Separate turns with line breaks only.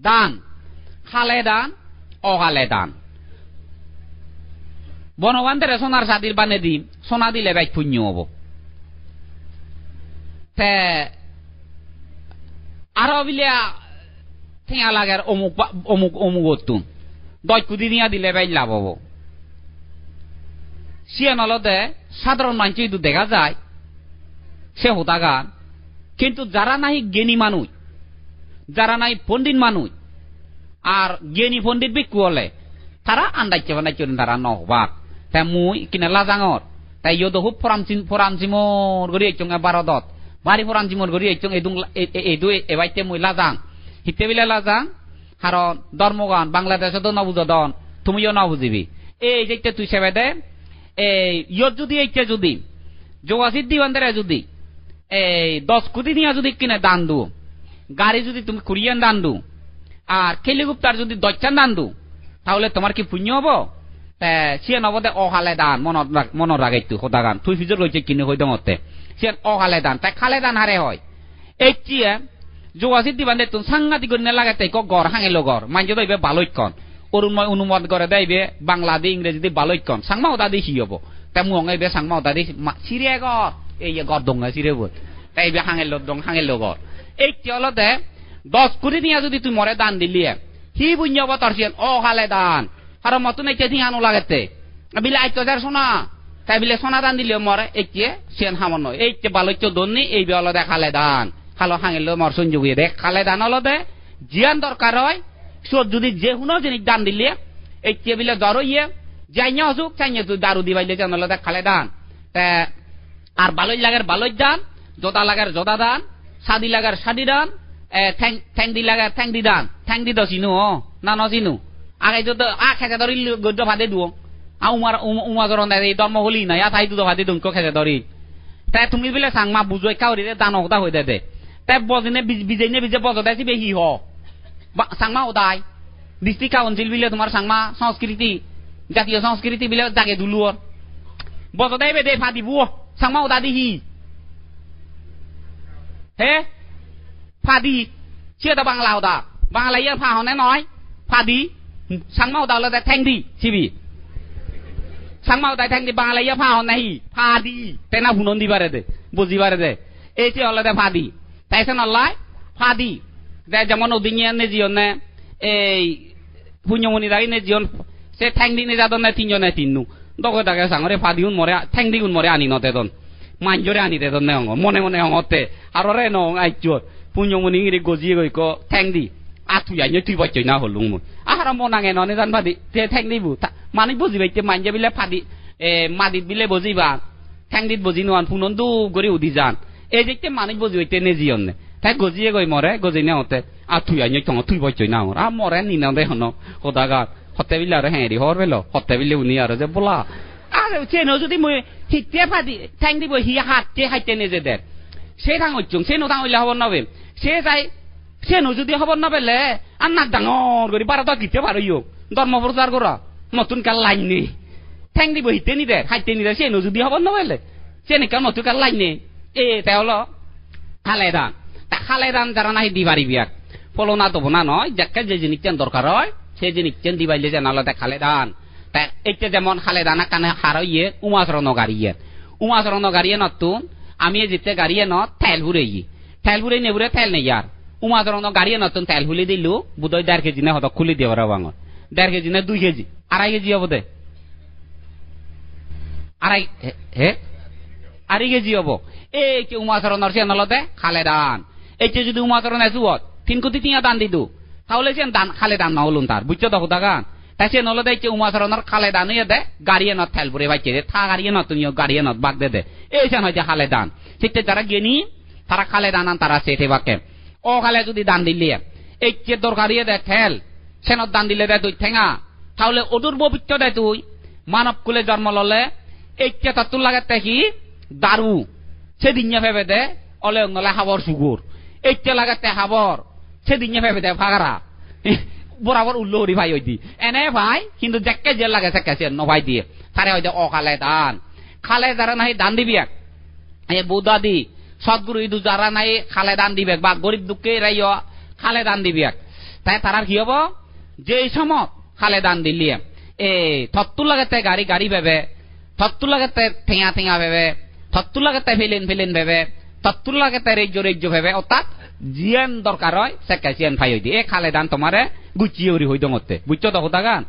দান খালে দান অকালে দান বনবান্ধের সোনার সাদির বানে দিম সোনা দিলে ভাই পুণ্য হব তে আরো বিলিয়া ঠেঙা লাগার অমুক অমুক অমুক অতুন দশ কুদি দিয়া দিলে ভাই লাভ হব সিয়ান অলদে সাধারণ মানুষ কিন্তু দেখা যায় সে হতাগান কিন্তু যারা নাই জ্ঞানী মানুষ যারা নাই পণ্ডিত মানুষ আর জ্ঞানী পণ্ডিত বিক্ষু হলে তারা আন্দাইছে বানাইছে তারা নহবাক তাই মুই কিনা লাজাঙর তাই ইয়দ খুব ফরামচিমর গড়ি এইচং বারদত বাড়ি ফরামচিমর গড়ি এইচং এইদু এবাইতে মুই লাজাং হিতে বিলে লাজাং কারণ ধর্মগান বাংলাদেশে নবুজদন তুমিও নবুজিবি এই যে তুই সেবে দে এই ইয়ত যদি এইটা যদি যোগাসিদ দিবান্ধে যদি এই 10 কোটি নিয়ে যদি কিনে দান দু গাড়ি যদি তুমি কুরিয়ান দান দু আর খেলিগুপ্তার যদি দচ্চান দান দু তাহলে তোমার কি পুণ্য হবো সে নবদে অহালে দান মনত রাগাইতো সদাগান তুই ফিজর রয়েছে কিনে হইতে মতে সে অহালে দান তাই খালে দান হারে হয় এই চিয়ে যোগাসিদ দিবান্ধে তুমি সাংঘাতিক করে লাগাতে গড় হাঙেলো গড় মাঞ্জে দইবে বালৈকন অরুণময় অনুমোদ করে দেবে বাংলা দিয়ে ইংরেজি দিয়ে বালৈকন সাংমাও দাদি কি হবো তাই মুঙাইবে সাংমাও দাদি সিরিয়া গড় এই গড় দঙ্গা সিরে বল তাই হাঙেলো দং হাঙেলো গড় এই চলতে 10 কোটি নিয়ে যদি তুই মরে দান দিলিয়ে হি বুঝ তরসিয়ান অহালে দান আর মতন এই চেয়ে আনো লাগাতে বিলে আইতো যার সোনা তাই বিলে সোনা দান দিলে মরে এই চেয়ে সিয়ান হামন এই চেয়ে বালৈচ্য দন্নি এই বে অলদে খালে দান খালো হাঙেলো মরসন যুগিয়ে দেখ খালে দান অলদে জিয়ান দরকার হয় সব যদি যে হুনো জিনিস দান দিলে এই চেয়ে বিলে জ্বর ইয়ে যাইয়া অসুখ চাইয়া তুই দারু দিবাইলে জান অলদে খালে দান আর বালই লাগার বালই দান জোদা লাগার জোদা দান সাদি লাগার সাদি দান ঠ্যাং দি লাগার ঠ্যাং দি দান ঠ্যাং দি দছিনু না নচিনু আগে যত খেতে ধরি গদ্য ভাদে দুও উমা জরন এই ধর্ম হলি না ইয়া তাই দুটো ভাদে দুমকো খেতে ধরি তাই তুমি বিলে সাংমা বুঝোই কাউরি দান হতা হয়ে দে তাই বজনে বিজেনে বিজে বজ দেছি বেহি হ সাংমা ওদাই ডিস্ট্রিক্ট কাউন্সিল বিলে তোমার সাংমা সংস্কৃতি জাতীয় সংস্কৃতি বিলে জাগে দুলুর বজ দেবে দে ফাদি বুয় সাংমা ওদা দিহি হে ফাদি সে বাংলা ওদা বাংলা ইয়ে ফা হনে নয় ফাদি সাংমা ওদা হলে ঠ্যাং দি সিবি সাংমা ওদা ঠ্যাং দি বাংলা ইয়ে ফা হন নাহি ফাদি তেনা হুনন দিবারে দে বুঝিবারে দে এই যে হলে ফাদি তাইছে নল্লাই ফাদি যেমন ওদিনিয়া নে জিয়নে এই পুণ্যমণি রাই নে জিয়ন সে ঠ্যাং দি নে যাদন না তিনজনে তিননু দগে দাগে সাংরে ফাদি উন মরে ঠ্যাং দি উন মরে আনি নতে দন মাঞ্জরে আনি দে দন নে অঙ্গ মনে মনে অঙ্গতে আর রে ন আইজর পুণ্যমণি ইংরে গজিয়ে গই ক ঠ্যাং দি আতুই আইনে তুই বচ্চই না হলুং মুই আহার মনাঙে ননে জান ফাদি তে ঠ্যাং দিবু মানি বুঝিবাইতে মাঞ্জে বিলে ফাদি মাদিত বিলে বজিবা ঠ্যাং দিত বজি নোয়ান পুনন দু গরি উদি যান এই যে মানি বজিবাইতে নে জিয়নে তাই গজিয়ে গই মরে গজি না হতে আতুই আইনে তং তুই বচ্চই না আর মরে নি না দে হন হদাগা হতে বিলে আর হেরি হর বেলো হতে বিলে উনি আর যে বলা আর চেন যদি মই হিতে ফাদি ঠ্যাং দিব হি হাতে হাইতে নে যে দে সে থাং হইচুং সে নো থাং হইলে হবর নবে সে যাই সে নো যদি হবর নবেলে আর নাক ডাঙর করি বারো তো দিতে পারইও ধর্ম প্রচার করা নতুন কাল লাইন নে ঠ্যাং দিব হিতে নি দে হাইতে নি দে সে নো যদি হবর নবেলে সে নি কাল নতুন কাল লাইন নে এ তাই হলো খালে দান তা খালে দান যারা নাই দিবারি বিয়াক ফলো না তবো না নয় যাকে যে জিনিস দরকার হয় সেই জিনিস দিবাইলে যে নালাতে খালে দান তা এইটা যেমন খালে দানা কানে হারাইয়ে উমাচরণ গাড়িয়ে নতুন আমি যেতে গাড়িয়ে ন তেল ভুরে নেবুরে তেল নেই আর উমাচরণ গাড়িয়ে নতুন তেল ভুলে দিলু বুধই 1.5 কেজি না হত খুলি দিয়ে বাবা 1.5 কেজি না 2 কেজি 2.5 কেজি হবো দে 2.5 কেজি হবো এই যে উমাচরণের সে নলতে খালে দান এইটা যদি উমাচরণ এসুত 3 কোটি টিয়া দান দিদু তাহলে সে দান খালে দান না হলুন তার বুঝছো তো দাগান তাই সে নলদে যে উমাচরণের খালে দান হয়ে দে গাড়িয়ে নত তেল ভরে বাইছে থা গাড়িয়ে নতুন গাড়িয়ে নত বাগ দে এই যে হয় যে খালে দান ঠিক যারা জ্ঞানী তারা খালে দান তারা সেটে বাকে ও খালে যদি দান দিলে এই যে দরকারিয়ে দে ঠেল সেনত দান দিলে দে তুই ঠেঙা তাহলে অদূর পবিত্র দে তুই মানব কুলে জন্ম ললে এই যে তত্তুর লাগাতে কি দারু সেদিন ভেবে দে অলে অঙ্গলে হাবর সুগুর এই যে লাগাতে হাবর সেদিন ভেবে দে ফাগারা বরাবর উল্লোহরি ভাই ওই দি এনে ভাই কিন্তু যাকে যে লাগে সে নভাই দিয়ে তারে হয়তো অকালে দান খালে যারা নাই দান দিবি বৌদাদি সদ্গুরু ইদু যারা নাই খালে দান দিবে বা গরিব দুঃখে রাইও খালে দান দিবি তাই তারার কি হব যে সময় খালে দান দিলিয়ে এ থত্তু লাগাতে গাড়ি গাড়ি ভেবে থত্তু লাগাতে ঠেঙা ঠেঙা ভেবে থত্তু লাগাতে ফেলেন ভেবে থত্তু লাগাতে রেজ্য ভেবে অর্থাৎ জিয়ান দরকার হয় সেকাই জিয়ান ফাই হই দি এ খালে দান তোমারে গুচিয়ে উড়ি হই দঙতে বুঝছো তো কথা গান